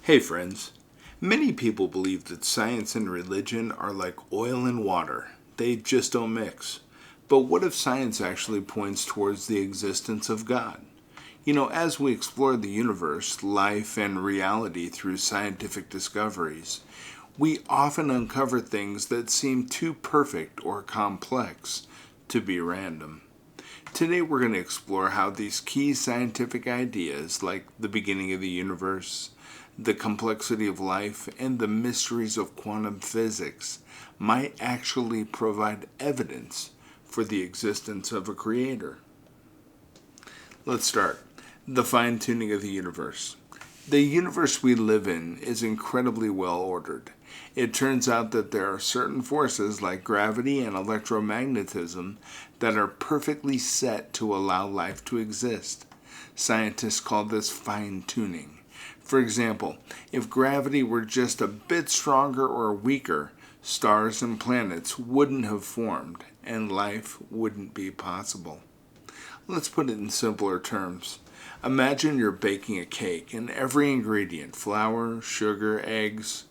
Hey friends, many people believe that science and religion are like oil and water. They just don't mix. But what if science actually points towards the existence of God? As we explore the universe, life, and reality through scientific discoveries, we often uncover things that seem too perfect or complex to be random. Today we're going to explore how these key scientific ideas, like the beginning of the universe, the complexity of life, and the mysteries of quantum physics, might actually provide evidence for the existence of a creator. Let's start. The fine-tuning of the universe. The universe we live in is incredibly well ordered. It turns out that there are certain forces like gravity and electromagnetism that are perfectly set to allow life to exist. Scientists call this fine-tuning. For example, if gravity were just a bit stronger or weaker, stars and planets wouldn't have formed, and life wouldn't be possible. Let's put it in simpler terms. Imagine you're baking a cake, and every ingredient, flour, sugar, eggs,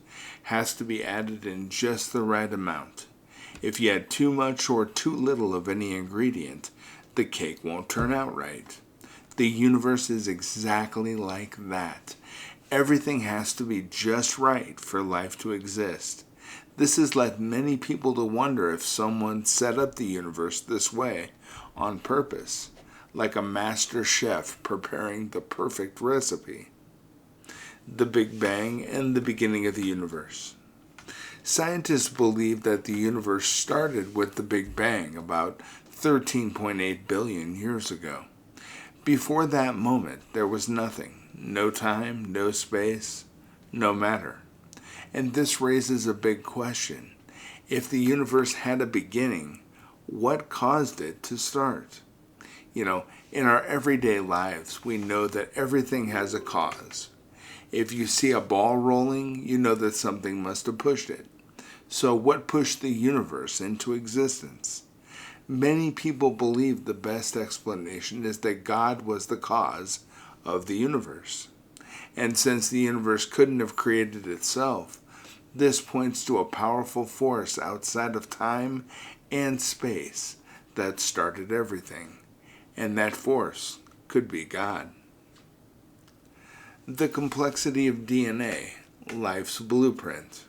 has to be added in just the right amount. If you add too much or too little of any ingredient, the cake won't turn out right. The universe is exactly like that. Everything has to be just right for life to exist. This has led many people to wonder if someone set up the universe this way on purpose, like a master chef preparing the perfect recipe. The Big Bang and the beginning of the universe. Scientists believe that the universe started with the Big Bang about 13.8 billion years ago. Before that moment, there was nothing. No time, no space, no matter. And this raises a big question. If the universe had a beginning, what caused it to start? In our everyday lives, we know that everything has a cause. If you see a ball rolling, you know that something must have pushed it. So what pushed the universe into existence? Many people believe the best explanation is that God was the cause of the universe. And since the universe couldn't have created itself, this points to a powerful force outside of time and space that started everything. And that force could be God. The complexity of DNA, life's blueprint.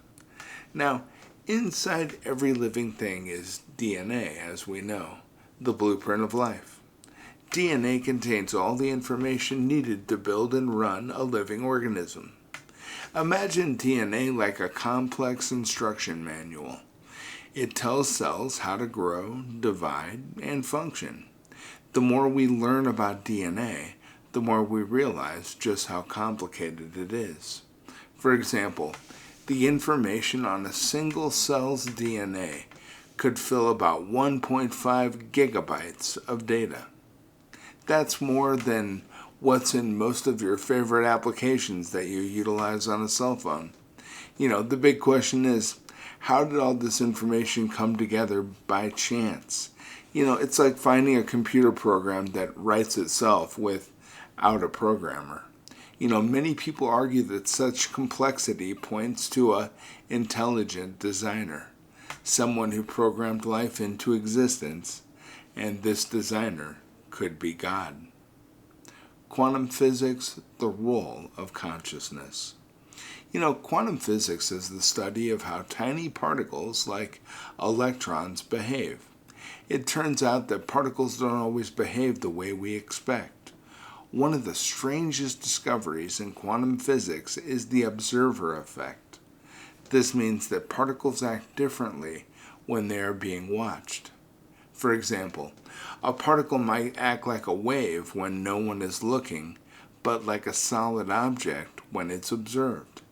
Now, inside every living thing is DNA, as we know, the blueprint of life. DNA contains all the information needed to build and run a living organism. Imagine DNA like a complex instruction manual. It tells cells how to grow, divide, and function. The more we learn about DNA, the more we realize just how complicated it is. For example, the information on a single cell's DNA could fill about 1.5 gigabytes of data. That's more than what's in most of your favorite applications that you utilize on a cell phone. The big question is, how did all this information come together by chance? It's like finding a computer program that writes itself without a programmer. Many people argue that such complexity points to an intelligent designer, someone who programmed life into existence, and this designer could be God. Quantum physics, the role of consciousness. Quantum physics is the study of how tiny particles like electrons behave. It turns out that particles don't always behave the way we expect. One of the strangest discoveries in quantum physics is the observer effect. This means that particles act differently when they are being watched. For example, a particle might act like a wave when no one is looking, but like a solid object when it's observed.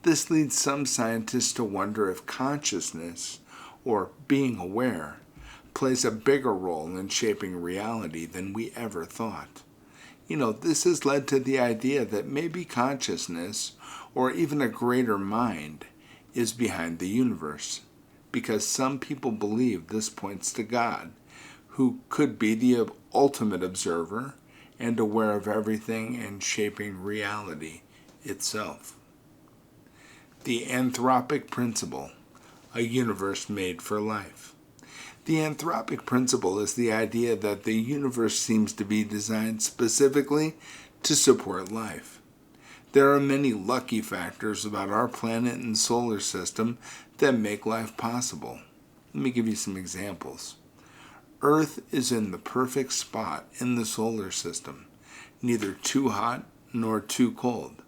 This leads some scientists to wonder if consciousness, or being aware, plays a bigger role in shaping reality than we ever thought. This has led to the idea that maybe consciousness, or even a greater mind, is behind the universe, because some people believe this points to God, who could be the ultimate observer and aware of everything and shaping reality itself. The Theanthropic Principle, a universe made for life. The Theanthropic Principle is the idea that the universe seems to be designed specifically to support life. There are many lucky factors about our planet and solar system that make life possible. Let me give you some examples. Earth is in the perfect spot in the solar system, neither too hot nor too cold,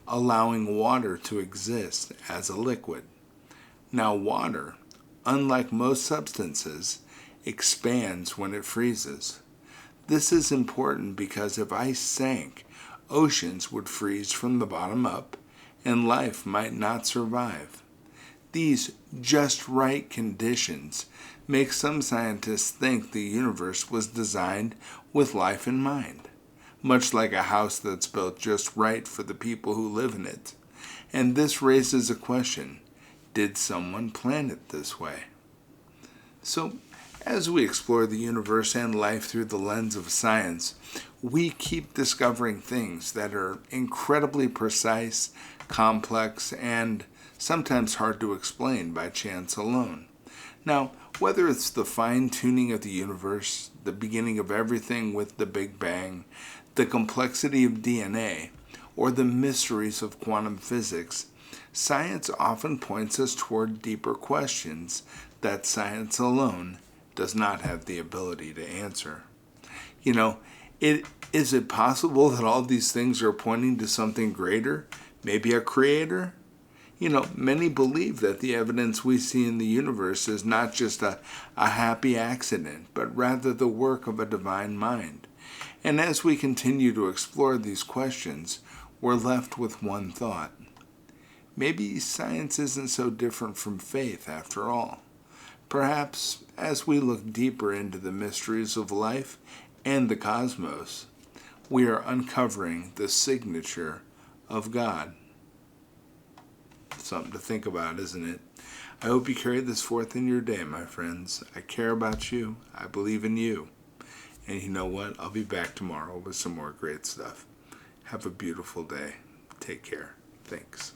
allowing water to exist as a liquid. Now, water, unlike most substances, expands when it freezes. This is important because if ice sank, oceans would freeze from the bottom up, and life might not survive. These just right conditions make some scientists think the universe was designed with life in mind, much like a house that's built just right for the people who live in it. And this raises a question: did someone plan it this way? So, as we explore the universe and life through the lens of science, we keep discovering things that are incredibly precise, complex, and sometimes hard to explain by chance alone. Now, whether it's the fine-tuning of the universe, the beginning of everything with the Big Bang, the complexity of DNA, or the mysteries of quantum physics, science often points us toward deeper questions that science alone does not have the ability to answer. Is it possible that all these things are pointing to something greater, maybe a creator? Many believe that the evidence we see in the universe is not just a happy accident, but rather the work of a divine mind. And as we continue to explore these questions, we're left with one thought. Maybe science isn't so different from faith after all. Perhaps, as we look deeper into the mysteries of life and the cosmos, we are uncovering the signature of God. Something to think about, isn't it? I hope you carry this forth in your day, my friends. I care about you. I believe in you. And you know what? I'll be back tomorrow with some more great stuff. Have a beautiful day. Take care. Thanks.